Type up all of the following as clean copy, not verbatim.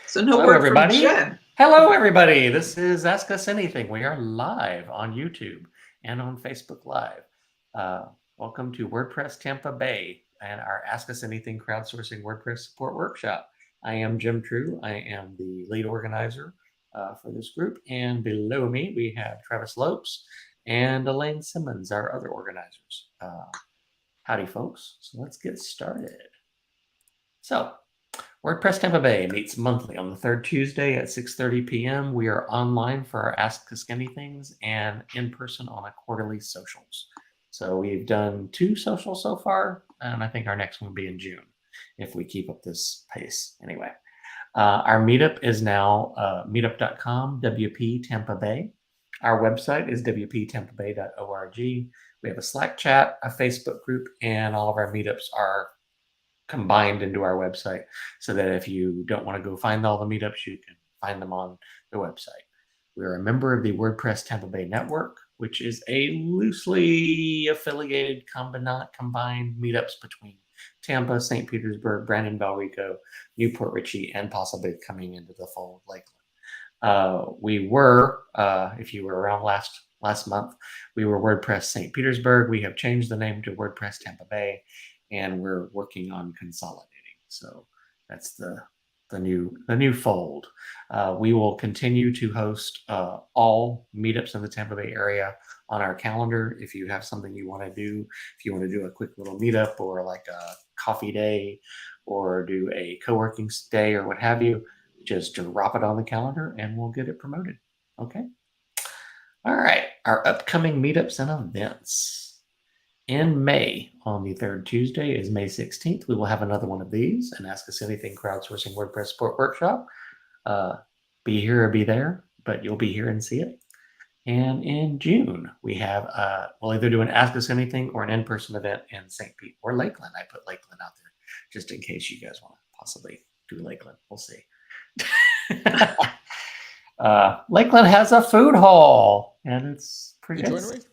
So no Hello, word everybody. from Jen. Hello, everybody. This is Ask Us Anything. We are live on YouTube and on Facebook Live. Welcome to WordPress Tampa Bay and our Ask Us Anything crowdsourcing WordPress support workshop. I am Jim True. I am the lead organizer for this group. And below me, we have Travis Lopes and Elaine Simmons, our other organizers. Howdy, folks. So let's get started. So, WordPress Tampa Bay meets monthly on the third Tuesday at 6:30 p.m. We are online for our Ask Us Anythings and in person on a quarterly socials. So we've done 2 socials so far, and I think our next one will be in June if we keep up this pace. Anyway, our meetup is now meetup.com, WP Tampa Bay. Our website is wptampabay.org. We have a Slack chat, a Facebook group, and all of our meetups are combined into our website so that if you don't want to go find all the meetups, you can find them on the website. We're a member of the WordPress Tampa Bay Network, which is a loosely affiliated combined meetups between Tampa, St. Petersburg, Brandon, Valrico, Newport Richey, and possibly coming into the fold, Lakeland. We were, if you were around last month, we were WordPress St. Petersburg. We have changed the name to WordPress Tampa Bay, and we're working on consolidating. So that's the new fold. We will continue to host all meetups in the Tampa Bay area on our calendar. If you have something you want to do, if you want to do a quick little meetup or like a coffee day or do a co-working day or what have you, just drop it on the calendar and we'll get it promoted. Okay. All right. Our upcoming meetups and events. In May, on the third Tuesday, is May 16th. We will have another one of these, an Ask Us Anything crowdsourcing WordPress support workshop. Be here or be there, but you'll be here and see it. And in June, we have, we'll either do an Ask Us Anything or an in-person event in St. Pete or Lakeland. I put Lakeland out there just in case you guys want to possibly do Lakeland. We'll see. Lakeland has a food hall, and it's pretty good. Joinery?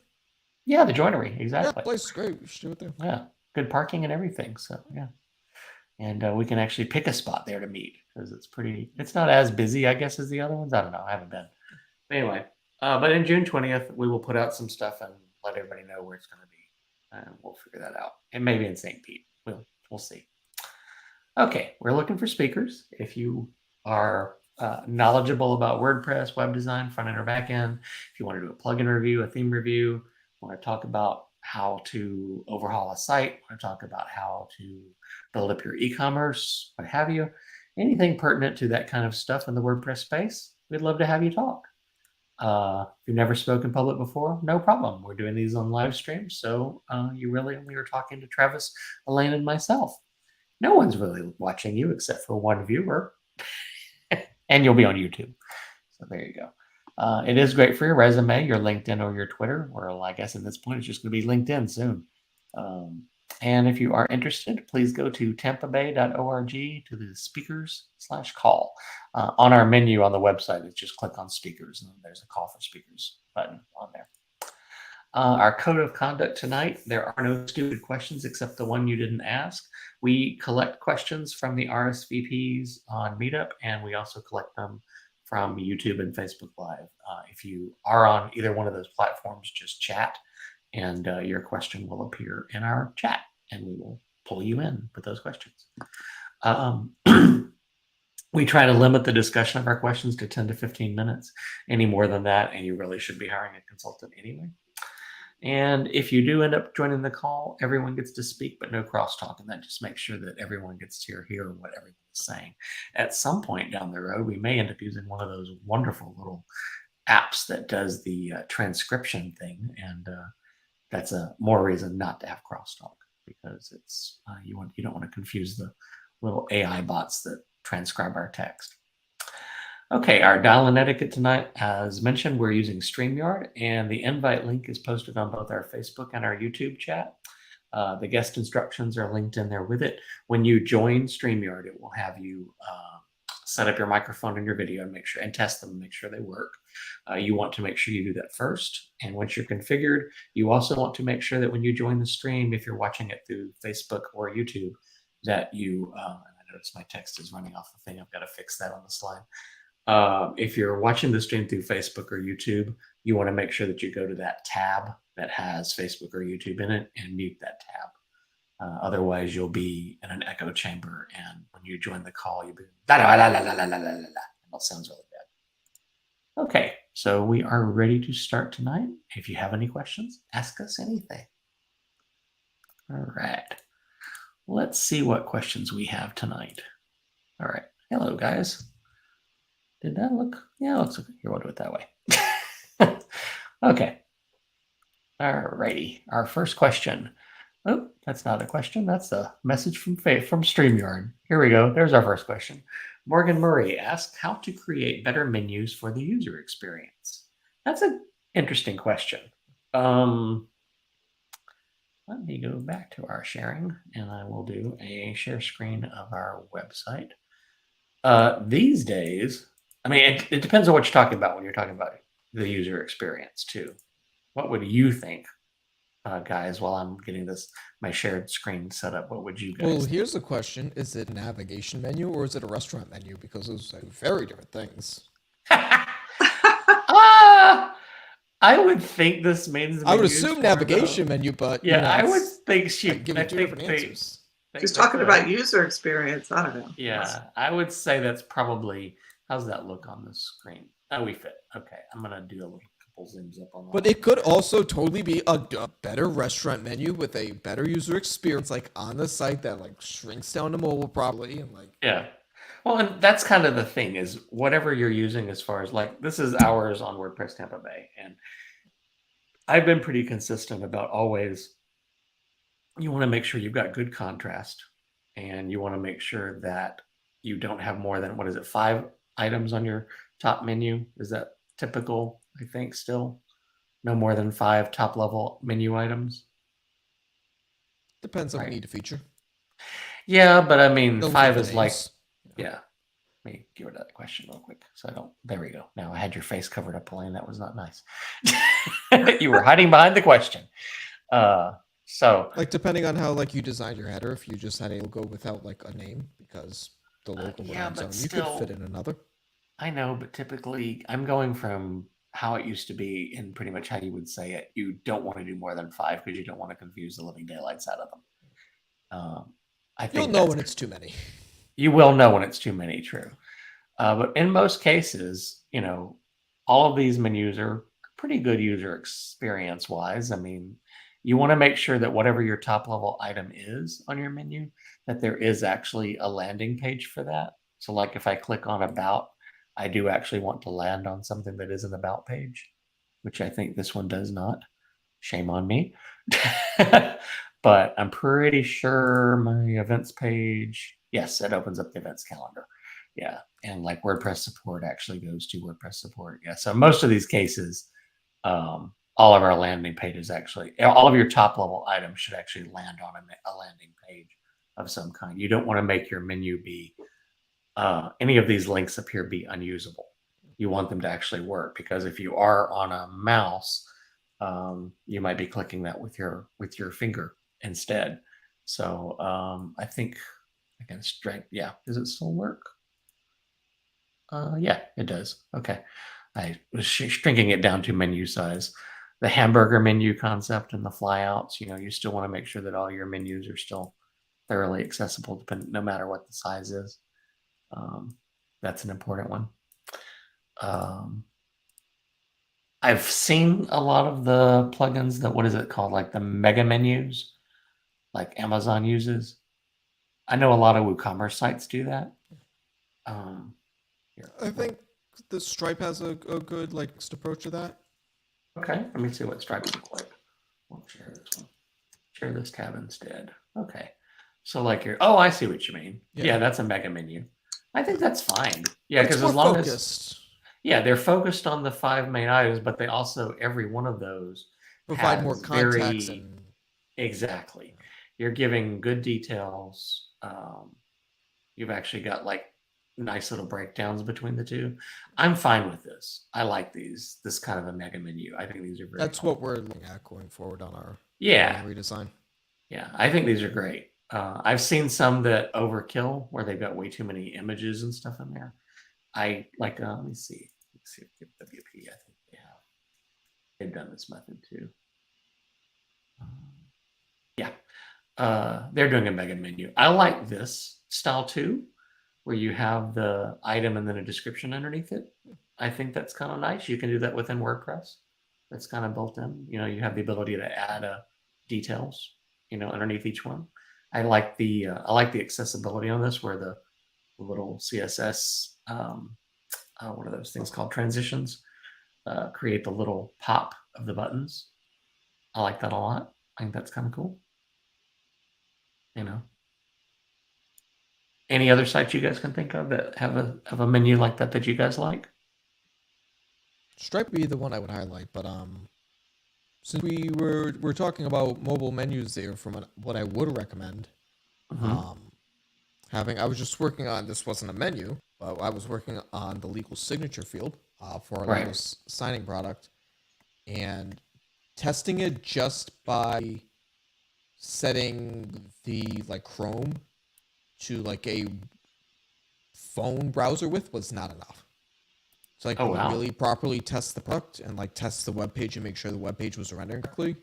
Yeah, the joinery, exactly. Yeah, place is great. We should do it there. Yeah, good parking and everything. So yeah, and we can actually pick a spot there to meet because it's not as busy, I guess, as the other ones. I don't know. I haven't been. But anyway, but in June 20th, we will put out some stuff and let everybody know where it's going to be, and we'll figure that out. And maybe in St. Pete, we'll see. Okay, we're looking for speakers. If you are knowledgeable about WordPress, web design, front end or back end, if you want to do a plugin review, a theme review, want to talk about how to overhaul a site, want to talk about how to build up your e-commerce, what have you, anything pertinent to that kind of stuff in the WordPress space, we'd love to have you talk. If you've never spoken public before, no problem. We're doing these on live stream, so you really only are talking to Travis, Elaine, and myself. No one's really watching you except for one viewer, and you'll be on YouTube. So there you go. It is great for your resume, your LinkedIn, or your Twitter, or I guess at this point it's just going to be LinkedIn soon. And if you are interested, please go to tampabay.org to the speakers/call. On our menu on the website, it's just click on speakers, and there's a call for speakers button on there. Our code of conduct tonight, there are no stupid questions except the one you didn't ask. We collect questions from the RSVPs on Meetup, and we also collect them from YouTube and Facebook Live. If you are on either one of those platforms, just chat, and your question will appear in our chat, and we will pull you in with those questions. We try to limit the discussion of our questions to 10 to 15 minutes. Any more than that, and you really should be hiring a consultant anyway. And if you do end up joining the call, everyone gets to speak, but no crosstalk, and that just makes sure that everyone gets to hear what everyone is saying. At some point down the road, we may end up using one of those wonderful little apps that does the transcription thing, and that's a more reason not to have crosstalk, because it's you don't want to confuse the little AI bots that transcribe our text. Okay, our dial-in etiquette tonight, as mentioned, we're using StreamYard, and the invite link is posted on both our Facebook and our YouTube chat. The guest instructions are linked in there with it. When you join StreamYard, it will have you set up your microphone and your video and test them and make sure they work. You want to make sure you do that first. And once you're configured, you also want to make sure that when you join the stream, if you're watching it through Facebook or YouTube, that you, I hurts. My text is running off the thing. I've got to fix that on the slide. If you're watching the stream through Facebook or YouTube, you want to make sure that you go to that tab that has Facebook or YouTube in it and mute that tab. Otherwise, you'll be in an echo chamber, and when you join the call, you'll be la la la la la la la la. That sounds really bad. Okay, so we are ready to start tonight. If you have any questions, ask us anything. All right. Let's see what questions we have tonight. All right. Hello, guys. Did that look? Yeah, it looks okay. Here, we'll do it that way. Okay. All righty. Our first question. Oh, that's not a question. That's a message from StreamYard. Here we go. There's our first question. Morgan Murray asked how to create better menus for the user experience. That's an interesting question. Let me go back to our sharing, and I will do a share screen of our website. These days, I mean, it depends on what you're talking about when you're talking about the user experience too. What would you think, guys, while I'm getting my shared screen set up? What would you guys think? Here's the question. Is it a navigation menu or is it a restaurant menu? Because those are very different things. I would think this means I would assume navigation menu, but yeah, I would think give it two different answers. She's talking about user experience. I don't know. Yeah, I would say that's probably. How's that look on the screen? Oh, we fit. Okay, I'm gonna do a little couple zooms up on that. But it could also totally be a better restaurant menu with a better user experience, like on the site that like shrinks down to mobile probably, and like yeah. Well, and that's kind of the thing is whatever you're using as far as like this is ours on WordPress Tampa Bay, and I've been pretty consistent about always. You want to make sure you've got good contrast, and you want to make sure that you don't have more than 5 items on your top menu. Is that typical? I think still no more than 5 top level menu items. Depends on what you need to feature. Yeah, but I mean, 5 is like, yeah. Let me get rid of that question real quick. So I don't, there we go. Now I had your face covered up, Elaine. That was not nice. You were hiding behind the question. So like depending on how like you designed your header, if you just had a logo without like a name because the logo you could fit in another. I know, but typically I'm going from how it used to be and pretty much how you would say it. You don't want to do more than 5 because you don't want to confuse the living daylights out of them. I think you'll know when it's too many. You will know when it's too many, true. But in most cases, all of these menus are pretty good user experience wise. I mean, you want to make sure that whatever your top level item is on your menu, that there is actually a landing page for that. So like if I click on about, I do actually want to land on something that is an about page, which I think this one does not. Shame on me. But I'm pretty sure my events page, yes, it opens up the events calendar. Yeah. And like WordPress support actually goes to WordPress support. Yeah. So most of these cases, all of our landing pages actually, all of your top level items should actually land on a landing page of some kind. You don't want to make your menu be, any of these links up here be unusable. You want them to actually work because if you are on a mouse, you might be clicking that with your finger instead. So I think I can strike. Yeah, does it still work? Yeah, it does. Okay, I was shrinking it down to menu size. The hamburger menu concept and the flyouts. You still want to make sure that all your menus are still thoroughly accessible, no matter what the size is. That's an important one. I've seen a lot of the plugins that, what is it called? Like the mega menus, like Amazon uses. I know a lot of WooCommerce sites do that. I think the Stripe has a good approach to that. Okay, let me see what Stripe looks like. We'll share this one. Share this tab instead. Okay. So like I see what you mean. Yeah, that's a mega menu. I think that's fine. Yeah, because as long as they're focused on the 5 main items, but they also every one of those provide more context. Exactly. You're giving good details. You've actually got like nice little breakdowns between the two. I'm fine with this. I like this kind of a mega menu. I think these are very That's what we're looking at going forward on our redesign. Yeah, I think these are great. I've seen some that overkill where they've got way too many images and stuff in there. I like, let me see. Let's see if WP, I think they've done this method too. Yeah, they're doing a mega menu. I like this style too, where you have the item and then a description underneath it. I think that's kind of nice. You can do that within WordPress. That's kind of built in. You know, you have the ability to add details, you know, underneath each one. I like the accessibility on this, where the little CSS, what are those things called, transitions, create the little pop of the buttons. I like that a lot. I think that's kind of cool. You know, any other sites you guys can think of that have a menu like that you guys like? Stripe would be the one I would highlight, but since we're talking about mobile menus there, from what I would recommend, I was just working on, this wasn't a menu, but I was working on the legal signature field for our legal signing product, and testing it just by setting the Chrome to a phone browser with was not enough. So really properly test the product and test the web page and make sure the web page was rendering correctly.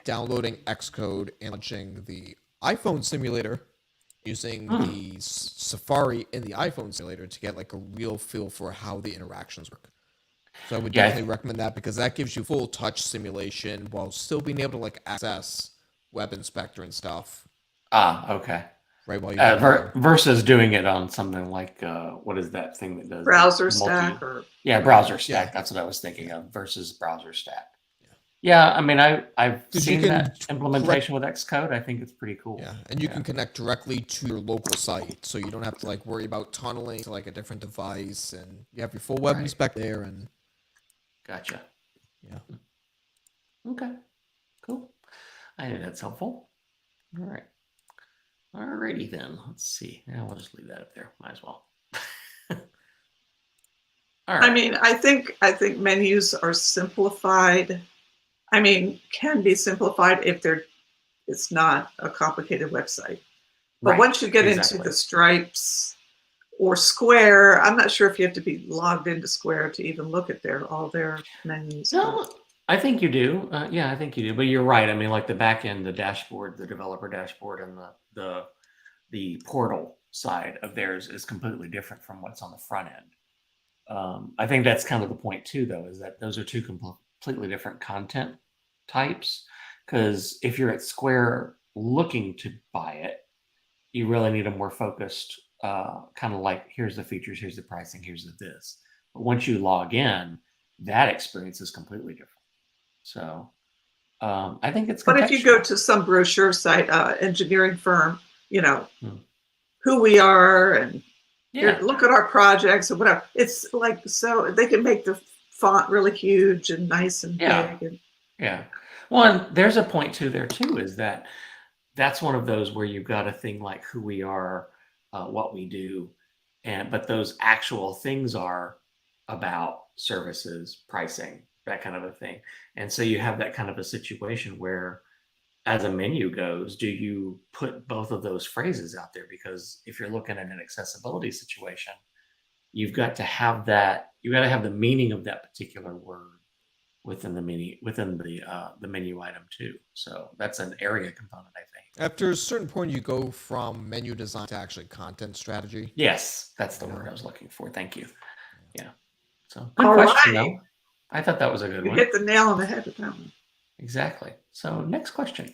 Downloading Xcode and launching the iPhone simulator using the Safari in the iPhone simulator to get a real feel for how the interactions work. So I would definitely recommend that, because that gives you full touch simulation while still being able to access Web Inspector and stuff. Okay. Right, while you're versus doing it on something like what is that thing that does Browser Stack? Browser Stack. Yeah. That's what I was thinking of, versus Browser Stack. Yeah, I mean, I've seen that implementation with Xcode. I think it's pretty cool. Yeah, and you can connect directly to your local site, so you don't have to worry about tunneling to a different device, and you have your full web inspector there. And gotcha. Yeah. Okay. Cool. I think that's helpful. All right. Alrighty then. Let's see. Yeah, we'll just leave that up there. Might as well. All right. I mean, I think menus are simplified. I mean, can be simplified if it's not a complicated website. But once you get into the Stripes or Square, I'm not sure if you have to be logged into Square to even look at all their menus. No, I think you do. Yeah, I think you do. But you're right. I mean, the back end, the dashboard, the developer dashboard, and the portal side of theirs is completely different from what's on the front end. I think that's kind of the point too, though, is that those are two completely different content types. Because if you're at Square looking to buy it, you really need a more focused kind of here's the features, here's the pricing, here's the this. But once you log in, that experience is completely different. So I think it's. But if you go to some brochure site, engineering firm, who we are and look at our projects or whatever, it's so they can make the font really huge and nice and big. And well, and there's a point too there too, is that's one of those where you've got a thing like who we are, what we do, but those actual things are about services, pricing, that kind of a thing. And so you have that kind of a situation where, as a menu goes, do you put both of those phrases out there? Because if you're looking at an accessibility situation, you've got to have the meaning of that particular word within the menu item too. So that's an area component, I think. After a certain point, you go from menu design to actually content strategy. Yes, that's the word I was looking for. Thank you. Yeah. So good question, though. I thought that was a good one. You hit the nail on the head with that one. Exactly. So next question.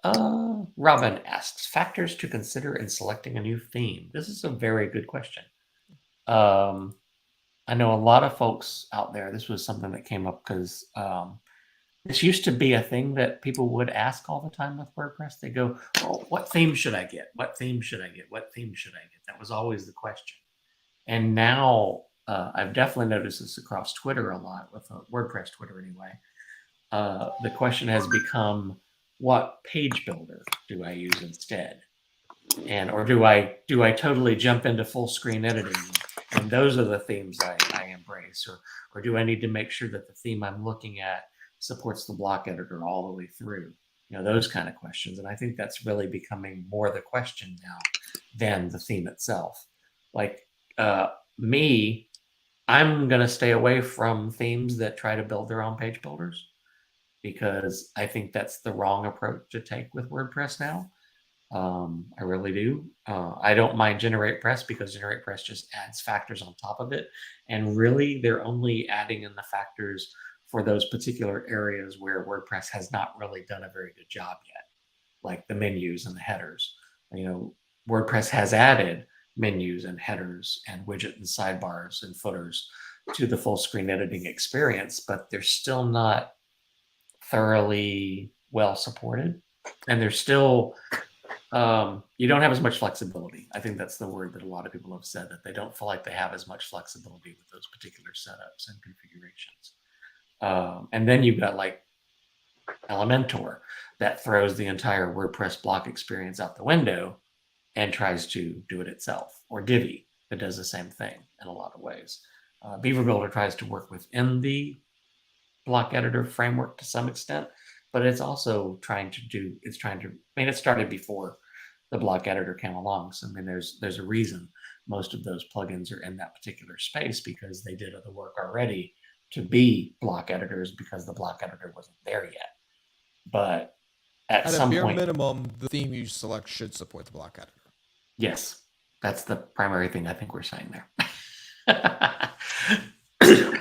Robin asks, factors to consider in selecting a new theme. This is a very good question. I know a lot of folks out there, this was something that came up because this used to be a thing that people would ask all the time with WordPress. They go, oh, what theme should I get? What theme should I get? What theme should I get? That was always the question. And now I've definitely noticed this across Twitter a lot, with WordPress Twitter anyway. The question has become, what page builder do I use instead? Or do I totally jump into full screen editing? And those are the themes I embrace. Or do I need to make sure that the theme I'm looking at supports the block editor all the way through? those kind of questions. And I think that's really becoming more the question now than the theme itself. Like me, I'm going to stay away from themes that try to build their own page builders, because I think that's the wrong approach to take with WordPress now. I really do. I don't mind GeneratePress, because GeneratePress just adds factors on top of it. And really, they're only adding in the factors for those particular areas where WordPress has not really done a very good job yet, like the menus and the headers. WordPress has added menus and headers and widget and sidebars and footers to the full screen editing experience, but they're still not thoroughly well supported. And they're still, you don't have as much flexibility. I think that's the word that a lot of people have said, that they don't feel like they have as much flexibility with those particular setups and configurations. And then you've got like Elementor that throws the entire WordPress block experience out the window and tries to do it itself, or Divi that does the same thing in a lot of ways. Beaver Builder tries to work within the block editor framework to some extent, but it's also trying to, it started before the block editor came along. So, there's a reason most of those plugins are in that particular space, because they did the work already to be block editors, because the block editor wasn't there yet. But at some bare point, minimum, the theme you select should support the block editor. Yes, that's the primary thing I think we're saying there.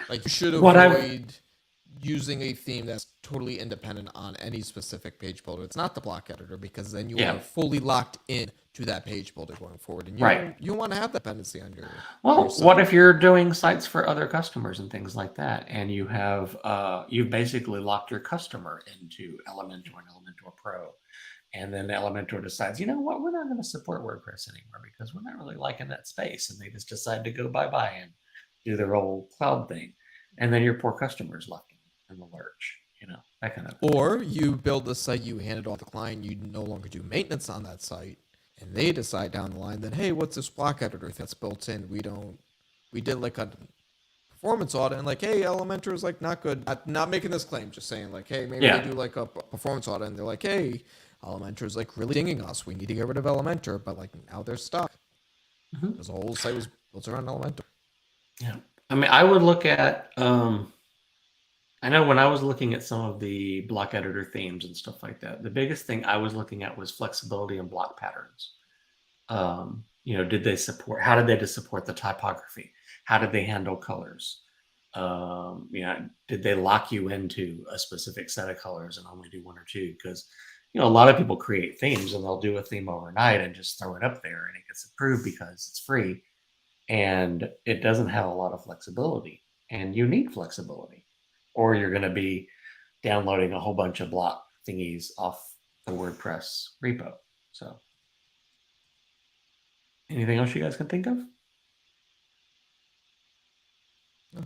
Like, you should avoid using a theme that's totally independent on any specific page builder. It's not the block editor, because then you are fully locked in to that page builder going forward, and you want to have that dependency on your. Well, what if you're doing sites for other customers and things like that, and you have you've basically locked your customer into Elementor and Elementor Pro, and then Elementor decides, we're not going to support WordPress anymore because we're not really liking that space, and they just decide to go bye-bye and do their old cloud thing, and then your poor customer's left in the lurch, that kind of thing. Or you build the site, you hand it off to the client, you no longer do maintenance on that site, and they decide down the line that, hey, what's this block editor that's built in? We did like a performance audit, and like, hey, Elementor is like not good. Not making this claim, just saying like, hey, maybe they do like a performance audit, and they're like, hey, Elementor is like really dinging us. We need to get rid of Elementor, but like now they're stuck. Because the whole site was built around Elementor. Yeah, I would look at. I know when I was looking at some of the block editor themes and stuff like that, the biggest thing I was looking at was flexibility and block patterns. Did they support? How did they support the typography? How did they handle colors? Did they lock you into a specific set of colors and only do one or two? Because a lot of people create themes and they'll do a theme overnight and just throw it up there, and it gets approved because it's free, and it doesn't have a lot of flexibility. And you need flexibility, or you're going to be downloading a whole bunch of block thingies off the WordPress repo. So, anything else you guys can think of? No.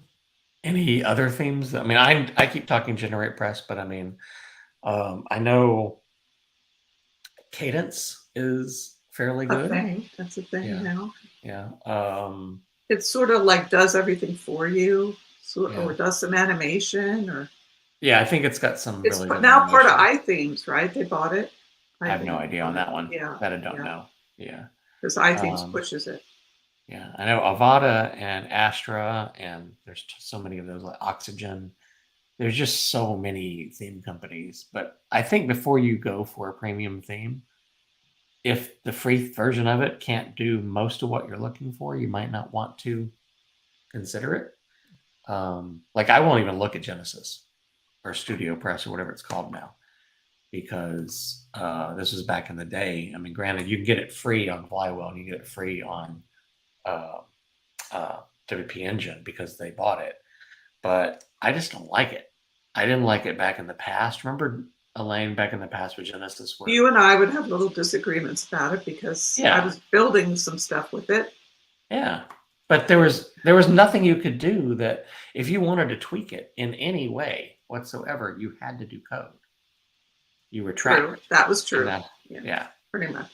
Any other themes? I keep talking GeneratePress, but I know Cadence is fairly good. That's a thing now. Yeah. It sort of like does everything for you, or does some animation, or. Yeah, I think it's got some. It's really now part of iThemes, right? They bought it. I have no idea on that one. Yeah, that I don't know. Yeah, because iThemes pushes it. Yeah, I know Avada and Astra, and there's so many of those, like Oxygen. There's just so many theme companies, but I think before you go for a premium theme, if the free version of it can't do most of what you're looking for, you might not want to consider it. Like, I won't even look at Genesis or Studio Press or whatever it's called now, because this was back in the day. Granted, you can get it free on Flywheel and you get it free on WP Engine because they bought it, but I just don't like it. I didn't like it back in the past. Remember, Elaine, back in the past with Genesis? You and I would have little disagreements about it because I was building some stuff with it. Yeah, but there was nothing you could do that if you wanted to tweak it in any way whatsoever, you had to do code. You were trapped. That was true. Yeah, pretty much.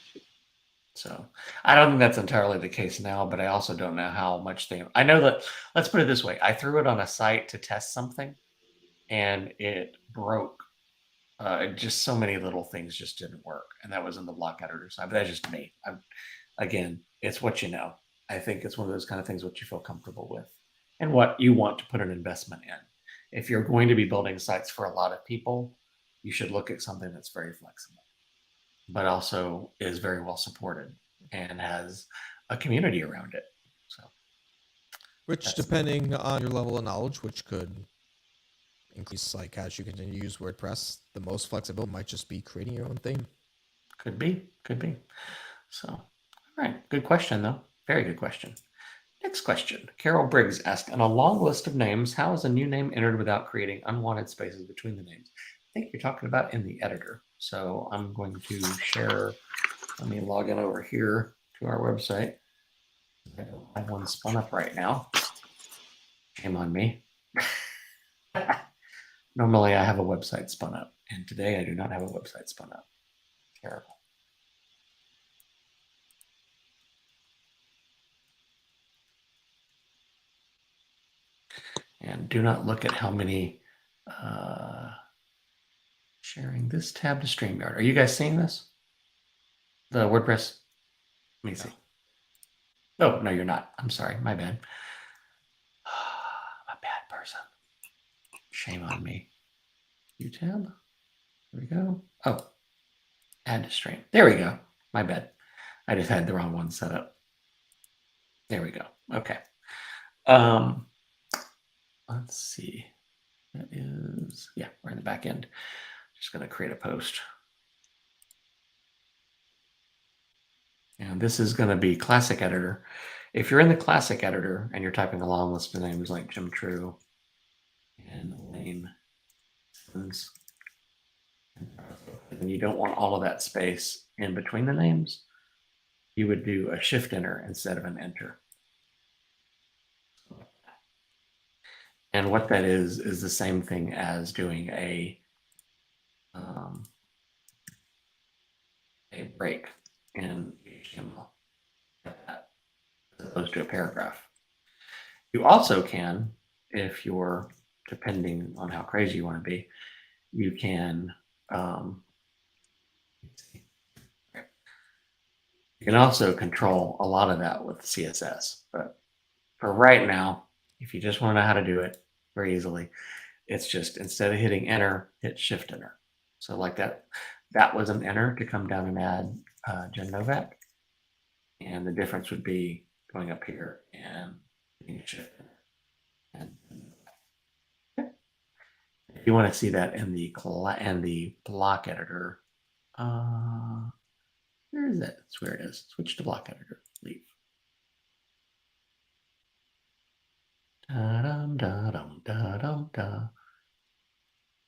So I don't think that's entirely the case now, but I also don't know how much I know that, let's put it this way. I threw it on a site to test something and it broke Just so many little things just didn't work, and that was in the block editor side. But that's just me. Again, it's what you know. I think it's one of those kind of things what you feel comfortable with, and what you want to put an investment in. If you're going to be building sites for a lot of people, you should look at something that's very flexible, but also is very well supported and has a community around it. So, which, depending on your level of knowledge, which could increase, like, as you continue to use WordPress, the most flexible might just be creating your own theme. Could be. So, all right. Good question, though. Very good question. Next question. Carol Briggs asked, on a long list of names, how is a new name entered without creating unwanted spaces between the names? I think you're talking about in the editor. So I'm going to share. Let me log in over here to our website. I don't have one spun up right now. Shame on me. Normally I have a website spun up, and today I do not have a website spun up. Terrible. And do not look at how many, sharing this tab to StreamYard. Are you guys seeing this? The WordPress? Let me see. Oh, no, you're not. I'm sorry. My bad. I'm a bad person. Shame on me. View tab. There we go. Oh, add to stream. There we go. My bad. I just had the wrong one set up. There we go. Okay. Let's see. That is, yeah, we're in the back end. Just going to create a post. And this is going to be classic editor. If you're in the classic editor and you're typing a long list of names like Jim True and Elaine, and you don't want all of that space in between the names, you would do a shift enter instead of an enter. And what that is the same thing as doing a break in HTML as opposed to a paragraph. You also can, if you're, depending on how crazy you want to be, you can also control a lot of that with CSS. But for right now, if you just want to know how to do it very easily, it's just instead of hitting enter, hit shift enter. So like that was an enter to come down and add Jen Novak. And the difference would be going up here and hitting shift enter. And if you want to see that in the block editor, where is it? That's where it is. Switch to block editor. Leave. Da-dum, da-dum, da-dum, da.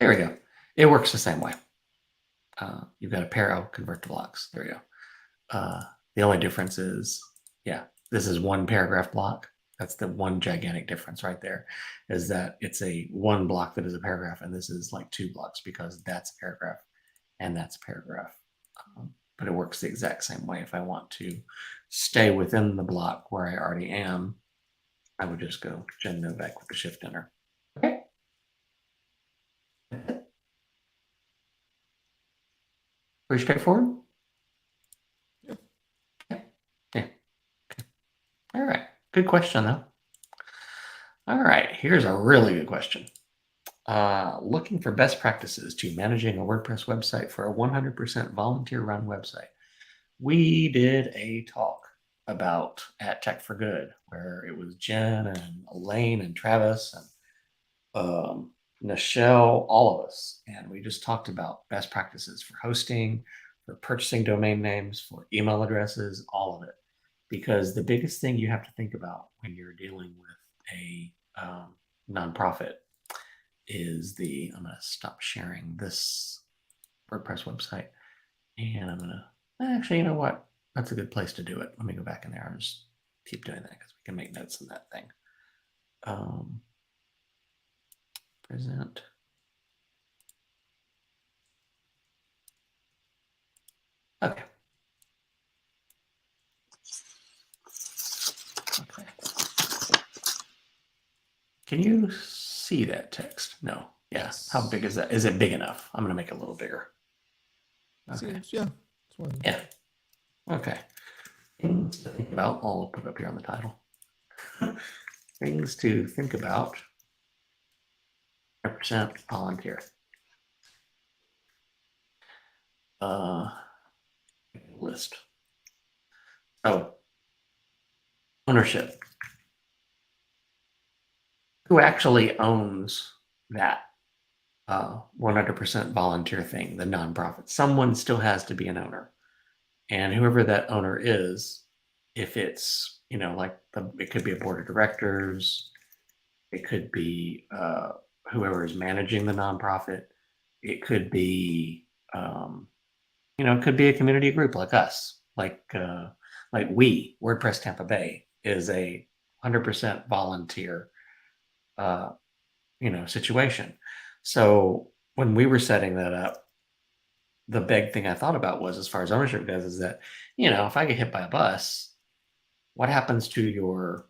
There we go. It works the same way. You've got a pair of convert to blocks. There we go. The only difference is, yeah, this is one paragraph block. That's the one gigantic difference right there, is that it's a one block that is a paragraph, and this is like two blocks because that's a paragraph and that's a paragraph. But it works the exact same way. If I want to stay within the block where I already am, I would just go Jen Novak with the shift enter. Okay. Pretty straightforward. Yeah. Okay. All right. Good question, though. All right. Here's a really good question. Looking for best practices to managing a WordPress website for a 100% volunteer-run website. We did a talk about at Tech for Good, where it was Jen and Elaine and Travis and Nichelle, all of us. And we just talked about best practices for hosting, for purchasing domain names, for email addresses, all of it. Because the biggest thing you have to think about when you're dealing with a nonprofit is I'm going to stop sharing this WordPress website. And I'm going to, actually, you know what? That's a good place to do it. Let me go back in there and just keep doing that because we can make notes in that thing. Present. Okay. Okay. Can you see that text? No. Yeah. Yes. How big is that? Is it big enough? I'm going to make it a little bigger. Okay. Seems, yeah. Yeah. Okay. Things to think about. I'll put it up here on the title. Things to think about. 100% volunteer. List. So, ownership. Who actually owns that 100% volunteer thing, the nonprofit? Someone still has to be an owner. And whoever that owner is, if it's, like it could be a board of directors, it could be whoever is managing the nonprofit, it could be, it could be a community group like us, like WordPress Tampa Bay is a 100% volunteer, situation. So when we were setting that up, the big thing I thought about was, as far as ownership goes, is that, if I get hit by a bus, what happens to your,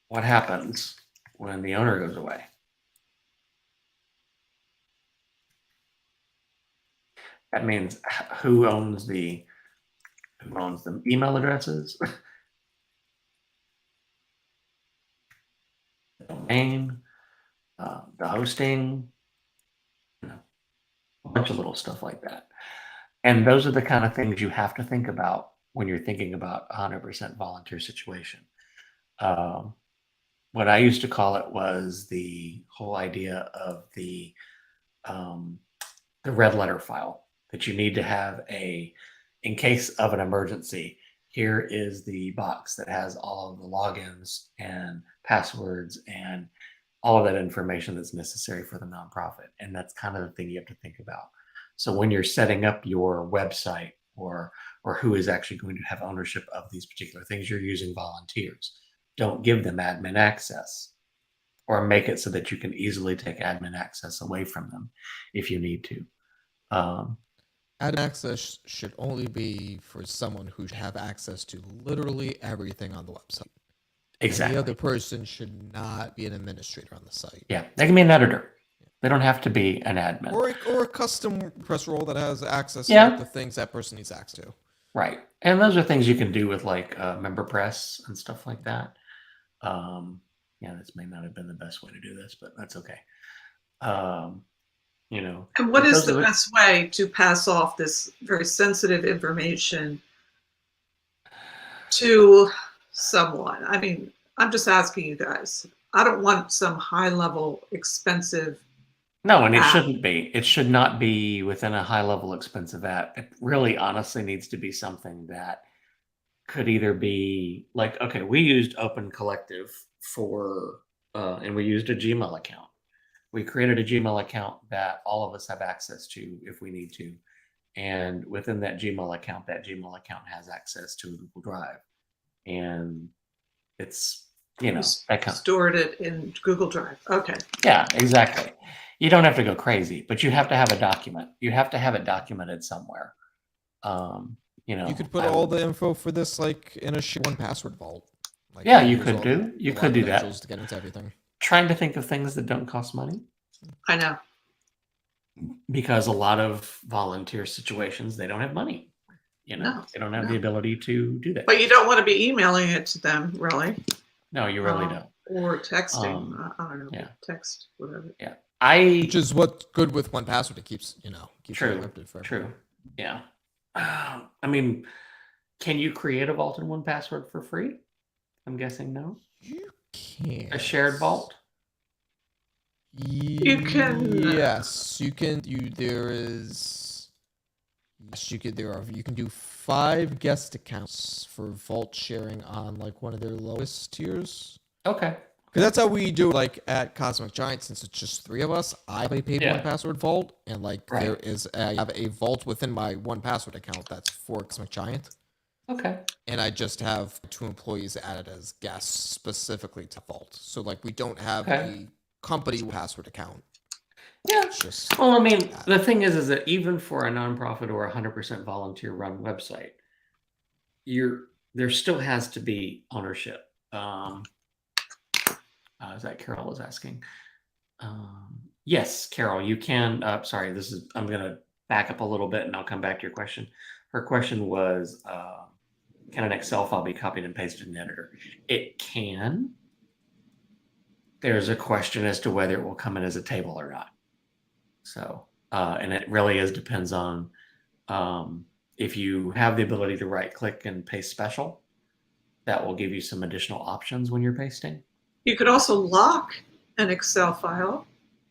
what happens when the owner goes away? That means who owns the email addresses, the domain, the hosting, a bunch of little stuff like that. And those are the kind of things you have to think about when you're thinking about 100% volunteer situation. What I used to call it was the whole idea of the red letter file, that you need to have in case of an emergency, here is the box that has all of the logins and passwords and all of that information that's necessary for the nonprofit. And that's kind of the thing you have to think about. So when you're setting up your website or who is actually going to have ownership of these particular things, you're using volunteers. Don't give them admin access, or make it so that you can easily take admin access away from them if you need to. Admin access should only be for someone who should have access to literally everything on the website. Exactly. The other person should not be an administrator on the site. Yeah, they can be an editor. They don't have to be an admin. Or a custom press role that has access to the things that person needs access to. Right. And those are things you can do with like MemberPress and stuff like that. This may not have been the best way to do this, but that's okay. And what is the best way to pass off this very sensitive information to someone? I mean, I'm just asking you guys. I don't want some high-level, expensive. No, and it shouldn't be. It should not be within a high-level, expensive app. It really, honestly, needs to be something that could either be like, okay, we used Open Collective for, and we used a Gmail account. We created a Gmail account that all of us have access to if we need to. And within that Gmail account has access to Google Drive. And it's, stored it in Google Drive. Okay. Yeah, exactly. You don't have to go crazy, but you have to have a document. You have to have it documented somewhere. You could put all the info for this like in a 1Password vault. Like, you could do. You could do that. To get into everything. Trying to think of things that don't cost money. I know. Because a lot of volunteer situations, they don't have money. They don't have the ability to do that. But you don't want to be emailing it to them, really. No, you really don't. Or texting. I don't know. Yeah. Text, whatever. Yeah. Which is what's good with 1Password. It keeps encrypted forever. True. Yeah. I mean, can you create a vault in 1Password for free? I'm guessing no. You can. A shared vault? You can. Yes, you can. You can do 5 guest accounts for vault sharing on like one of their lowest tiers. Okay. Because that's how we do it, like at Cosmic Giant. Since it's just 3 of us, I have a paid 1Password vault, and there is I have a vault within my 1Password account that's for Cosmic Giant. Okay. And I just have 2 employees added as guests specifically to vault. So we don't have a company password account. Yeah. Well, I mean, the thing is that even for a nonprofit or 100% volunteer run website, there still has to be ownership. Is that Carol was asking? Yes, Carol, you can. Sorry, I'm going to back up a little bit and I'll come back to your question. Her question was, can an Excel file be copied and pasted in the editor? It can. There's a question as to whether it will come in as a table or not. So, and it really depends on if you have the ability to right click and paste special, that will give you some additional options when you're pasting. You could also lock an Excel file.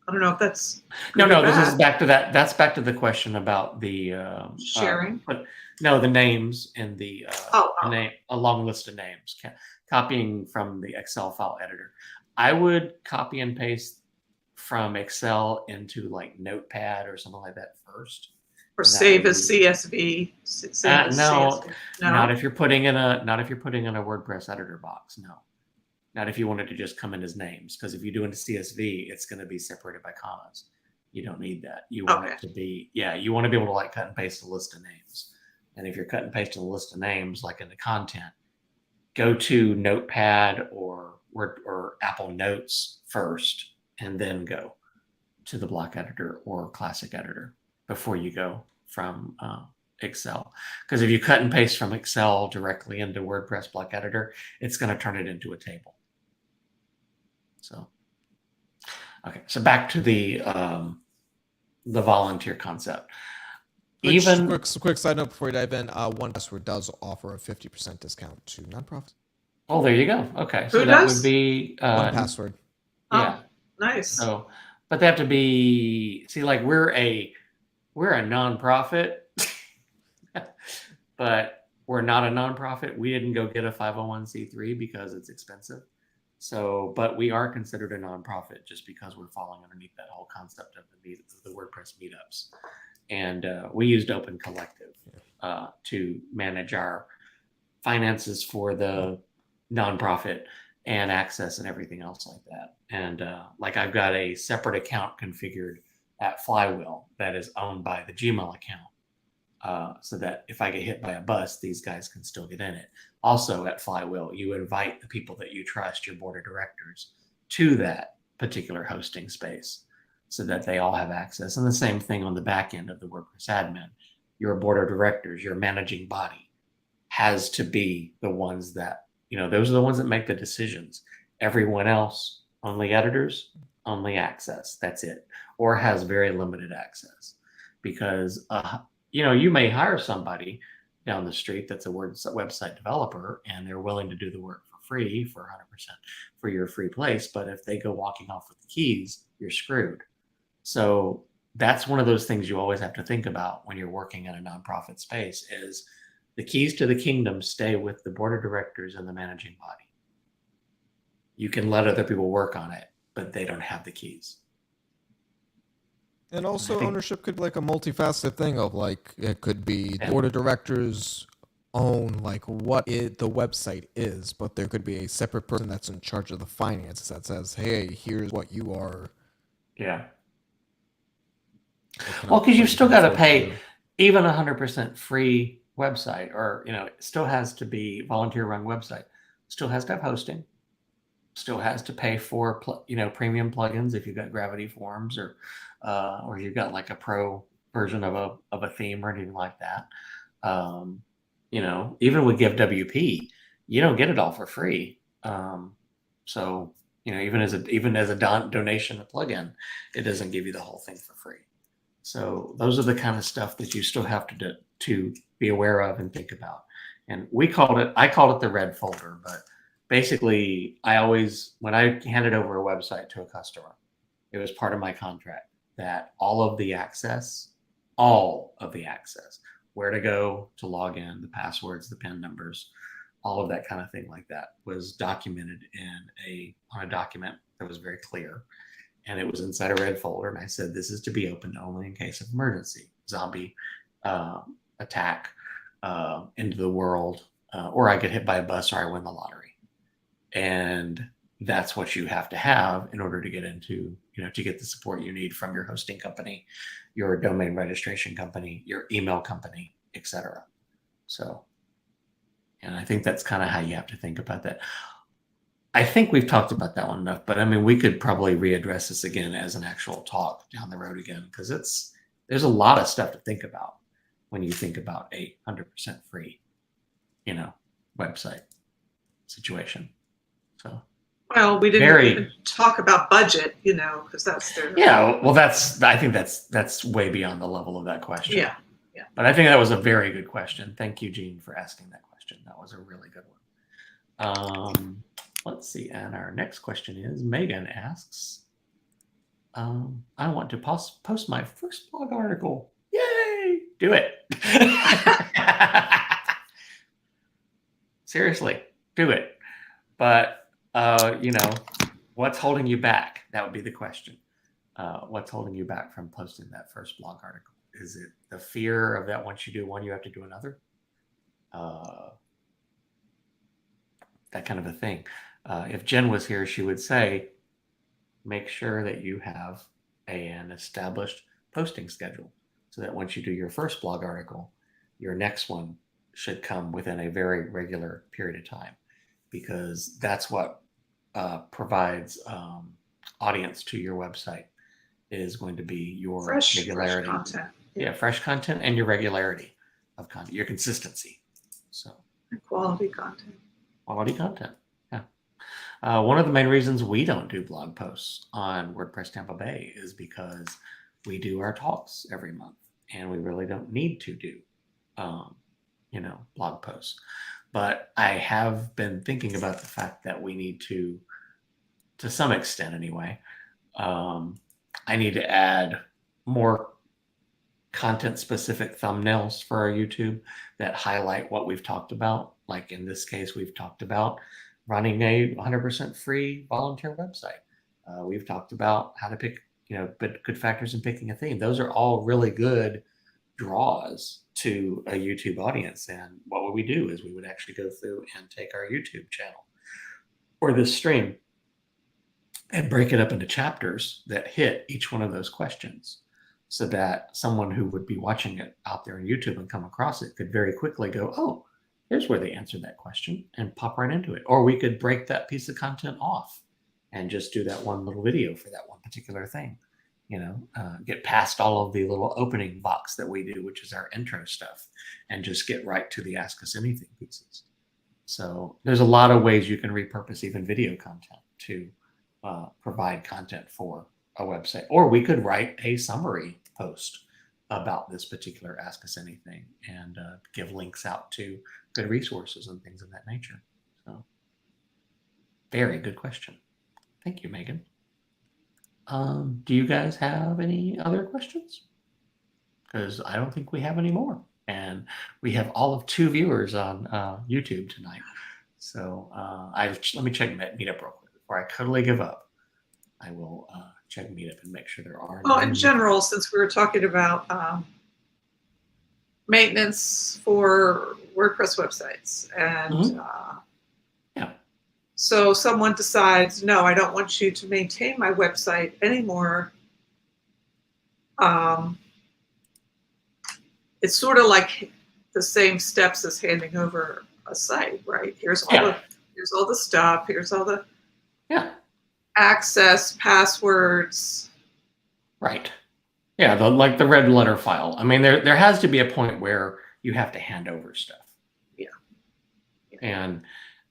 I don't know if that's no. This is back to that. That's back to the question about the sharing. But no, the names and the a long list of names, copying from the Excel file editor. I would copy and paste from Excel into like Notepad or something like that first. Or save as CSV. No, not if you're putting in a WordPress editor box. No. Not if you wanted to just come in as names, because if you do into CSV, it's going to be separated by commas. You don't need that. You want it to be, you want to be able to like cut and paste a list of names. And if you're cut and pasting a list of names, like in the content, go to Notepad or Apple Notes first, and then go to the block editor or classic editor before you go from Excel. Because if you cut and paste from Excel directly into WordPress block editor, it's going to turn it into a table. So, okay. So back to the volunteer concept. Quick side note before we dive in, One Password does offer a 50% discount to nonprofits. Oh, there you go. Okay, so that would be One Password. Yeah. Nice. So, but they have to be like we're a nonprofit, but we're not a nonprofit. We didn't go get a 501c3 because it's expensive. So, but we are considered a nonprofit just because we're falling underneath that whole concept of the WordPress meetups. And we used Open Collective to manage our finances for the nonprofit and access and everything else like that. And like I've got a separate account configured at Flywheel that is owned by the Gmail account, so that if I get hit by a bus, these guys can still get in it. Also at Flywheel, you invite the people that you trust, your board of directors, to that particular hosting space so that they all have access. And the same thing on the back end of the WordPress admin. Your board of directors, your managing body has to be the ones that, those are the ones that make the decisions. Everyone else, only editors, only access. That's it. Or has very limited access. Because, you may hire somebody down the street that's a website developer and they're willing to do the work for free for 100% for your free place. But if they go walking off with the keys, you're screwed. So that's one of those things you always have to think about when you're working in a nonprofit space is the keys to the kingdom stay with the board of directors and the managing body. You can let other people work on it, but they don't have the keys. And also ownership could be like a multifaceted thing of like, it could be the board of directors own like what the website is, but there could be a separate person that's in charge of the finances that says, hey, here's what you are. Yeah. Well, because you've still got to pay even 100% free website, or it still has to be volunteer run website, still has to have hosting, still has to pay for premium plugins if you've got Gravity Forms or you've got like a pro version of a theme or anything like that. Even with GiveWP, you don't get it all for free. So even as a donation, a plugin, it doesn't give you the whole thing for free. So those are the kind of stuff that you still have to be aware of and think about. And I called it the red folder, but basically when I handed over a website to a customer, it was part of my contract that all of the access, where to go to log in, the passwords, the PIN numbers, all of that kind of thing like that was documented on a document that was very clear. And it was inside a red folder. And I said, this is to be opened only in case of emergency, zombie attack into the world, or I get hit by a bus or I win the lottery. And that's what you have to have in order to get into, to get the support you need from your hosting company, your domain registration company, your email company, etc. So, and I think that's kind of how you have to think about that. I think we've talked about that one enough, but I mean, we could probably readdress this again as an actual talk down the road again, because there's a lot of stuff to think about when you think about a 100% free, website situation. So. Well, we didn't even talk about budget, because that's their. Yeah, well, I think that's way beyond the level of that question. Yeah. But I think that was a very good question. Thank you, Jean, for asking that question. That was a really good one. Let's see. And our next question is, Megan asks, I want to post my first blog article. Yay! Do it. Seriously, do it. But, what's holding you back? That would be the question. What's holding you back from posting that first blog article? Is it the fear of that once you do one, you have to do another? That kind of a thing. If Jen was here, she would say, make sure that you have an established posting schedule so that once you do your first blog article, your next one should come within a very regular period of time, because that's what provides audience to your website, is going to be your regularity. Fresh content. Yeah, fresh content and your regularity of content, your consistency. So quality content. Quality content. Yeah. One of the main reasons we don't do blog posts on WordPress Tampa Bay is because we do our talks every month, and we really don't need to do, blog posts. But I have been thinking about the fact that we need to some extent anyway, I need to add more content-specific thumbnails for our YouTube that highlight what we've talked about. Like in this case, we've talked about running a 100% free volunteer website. We've talked about how to pick, good factors in picking a theme. Those are all really good draws to a YouTube audience. And what would we do is we would actually go through and take our YouTube channel or this stream and break it up into chapters that hit each one of those questions, so that someone who would be watching it out there on YouTube and come across it could very quickly go, oh, here's where they answered that question, and pop right into it. Or we could break that piece of content off and just do that one little video for that one particular thing. Get past all of the little opening box that we do, which is our intro stuff, and just get right to the Ask Us Anything pieces. So there's a lot of ways you can repurpose even video content to provide content for a website. Or we could write a summary post about this particular Ask Us Anything and give links out to good resources and things of that nature. So very good question. Thank you, Megan. Do you guys have any other questions? Because I don't think we have any more. And we have all of 2 viewers on YouTube tonight. So let me check Meetup real quick before I totally give up. I will check Meetup and make sure there are. Well, in general, since we were talking about maintenance for WordPress websites, and so someone decides, no, I don't want you to maintain my website anymore. It's sort of like the same steps as handing over a site, right? Here's all the stuff. Here's all the access, passwords. Right. Yeah, like the red letter file. I mean, there has to be a point where you have to hand over stuff. Yeah. And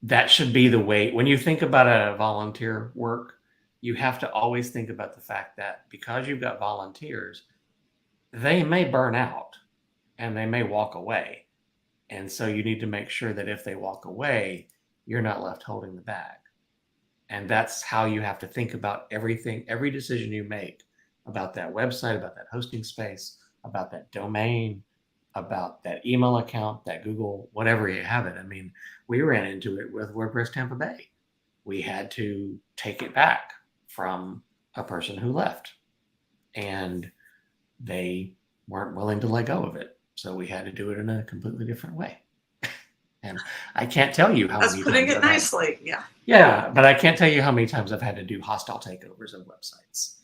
that should be the way. When you think about a volunteer work, you have to always think about the fact that because you've got volunteers, they may burn out and they may walk away. And so you need to make sure that if they walk away, you're not left holding the bag. And that's how you have to think about everything, every decision you make about that website, about that hosting space, about that domain, about that email account, that Google, whatever you have it. I mean, we ran into it with WordPress Tampa Bay. We had to take it back from a person who left, and they weren't willing to let go of it. So we had to do it in a completely different way. And I can't tell you how many times. That's putting it nicely, yeah. Yeah, but I can't tell you how many times I've had to do hostile takeovers of websites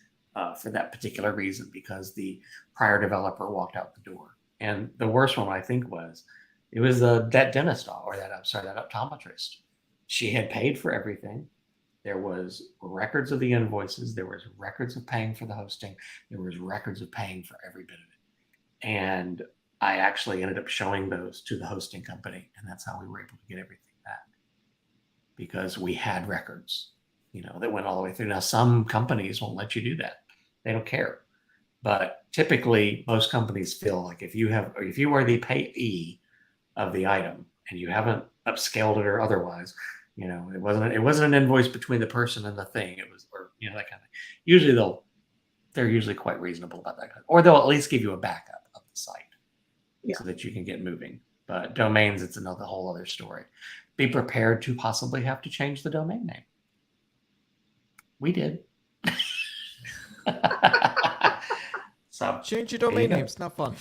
for that particular reason, because the prior developer walked out the door. And the worst one, I think, was that dentist or that optometrist. She had paid for everything. There was records of the invoices. There was records of paying for the hosting. There was records of paying for every bit of it. And I actually ended up showing those to the hosting company. And that's how we were able to get everything back, because we had records, that went all the way through. Now, some companies won't let you do that. They don't care. But typically, most companies feel like if you are the payee of the item and you haven't upscaled it or otherwise, it wasn't an invoice between the person and the thing. It was, or that kind of thing. Usually they're usually quite reasonable about that, or they'll at least give you a backup of the site, so that you can get moving. But domains, it's another whole other story. Be prepared to possibly have to change the domain name. We did. So change your domain name. It's not fun.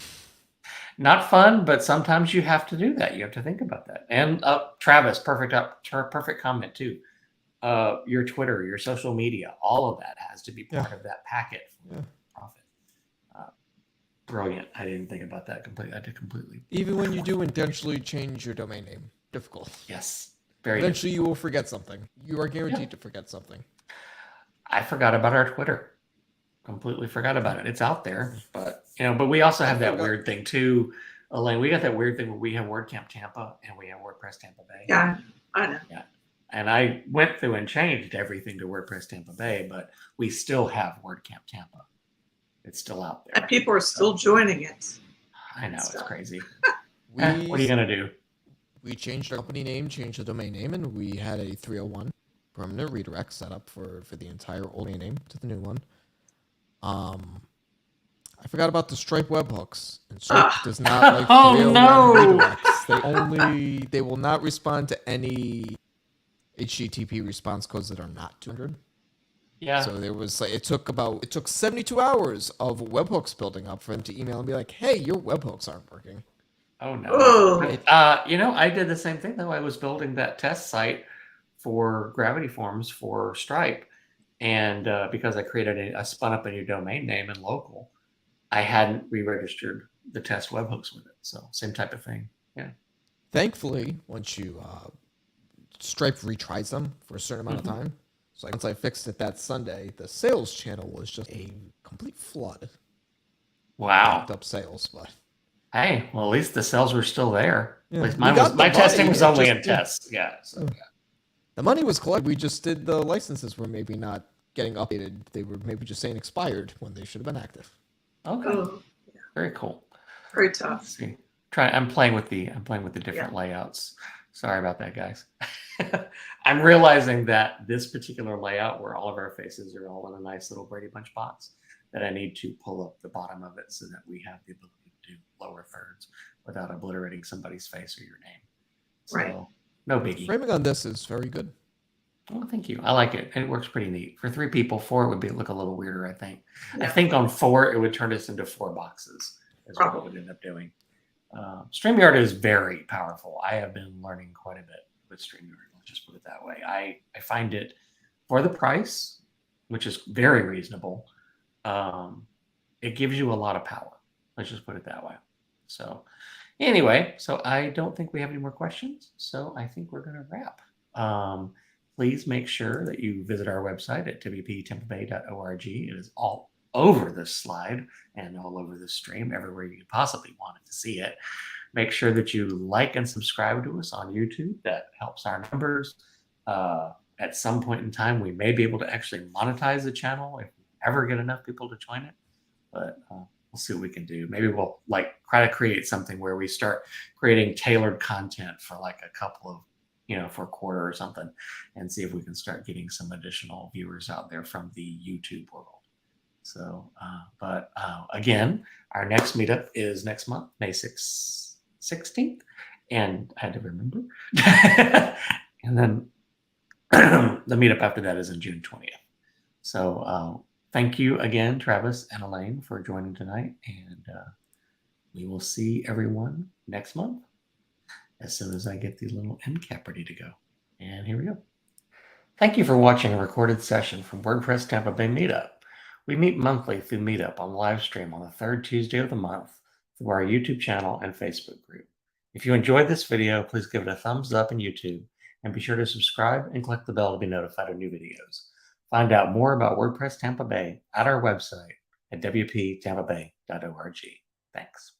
Not fun, but sometimes you have to do that. You have to think about that. And Travis, perfect comment too. Your Twitter, your social media, all of that has to be part of that packet for profit. Brilliant. I didn't think about that completely. I did completely. Even when you do intentionally change your domain name, difficult. Yes. Very Eventually you will forget something. You are guaranteed to forget something. I forgot about our Twitter. Completely forgot about it. It's out there, but but we also have that weird thing too, Elaine. We got that weird thing where we have WordCamp Tampa and we have WordPress Tampa Bay. Yeah, I know. Yeah, and I went through and changed everything to WordPress Tampa Bay, but we still have WordCamp Tampa. It's still out there, and people are still joining it. I know, it's crazy. What are you gonna do? We changed our company name, changed the domain name, and we had a 301 permanent redirect set up for the entire old domain name to the new one. I forgot about the Stripe webhooks, and Stripe does not like 301 redirects. They will not respond to any HTTP response codes that are not 200. Yeah. So there was it took 72 hours of webhooks building up for them to email and be like, "Hey, your webhooks aren't working." Oh no. I did the same thing though. I was building that test site for Gravity Forms for Stripe. And because I spun up a new domain name in local, I hadn't re-registered the test webhooks with it. So same type of thing. Yeah. Thankfully, once you Stripe retries them for a certain amount of time. So once I fixed it that Sunday, the sales channel was just a complete flood. Wow. Backed up sales, but hey, well, at least the sales were still there. Yeah. At least my testing was only in tests. Yeah. So yeah. The money was collected. We just did the licenses were maybe not getting updated. They were maybe just saying expired when they should have been active. Okay. Oh, yeah. Very cool. Very tough. Let's see. I'm playing with the different layouts. Sorry about that, guys. I'm realizing that this particular layout where all of our faces are all in a nice little Brady Bunch box, that I need to pull up the bottom of it so that we have the ability to do lower thirds without obliterating somebody's face or your name. So, right. No biggie. Framing on this is very good. Well, thank you. I like it. It works pretty neat. For 3 people, 4 it would look a little weirder, I think. Yeah. I think on 4 it would turn us into 4 boxes is what it would end up doing. StreamYard is very powerful. I have been learning quite a bit with StreamYard. Let's just put it that way. I find it, for the price, which is very reasonable, it gives you a lot of power. Let's just put it that way. So anyway, so I don't think we have any more questions. So I think we're going to wrap. Please make sure that you visit our website at wptampabay.org. It is all over this slide and all over the stream, everywhere you possibly wanted to see it. Make sure that you like and subscribe to us on YouTube. That helps our numbers. At some point in time, we may be able to actually monetize the channel if we ever get enough people to join it. But we'll see what we can do. Maybe we'll try to create something where we start creating tailored content for a couple of, for a quarter or something, and see if we can start getting some additional viewers out there from the YouTube world. So, again, our next meetup is next month, May 16th, and I had to remember. And then the meetup after that is in June 20th. So thank you again, Travis and Elaine, for joining tonight, and we will see everyone next month as soon as I get the little end cap ready to go. And here we go. Thank you for watching a recorded session from WordPress Tampa Bay Meetup. We meet monthly through Meetup on live stream on the 3rd Tuesday of the month through our YouTube channel and Facebook group. If you enjoyed this video, please give it a thumbs up in YouTube and be sure to subscribe and click the bell to be notified of new videos. Find out more about WordPress Tampa Bay at our website at wptampabay.org. Thanks.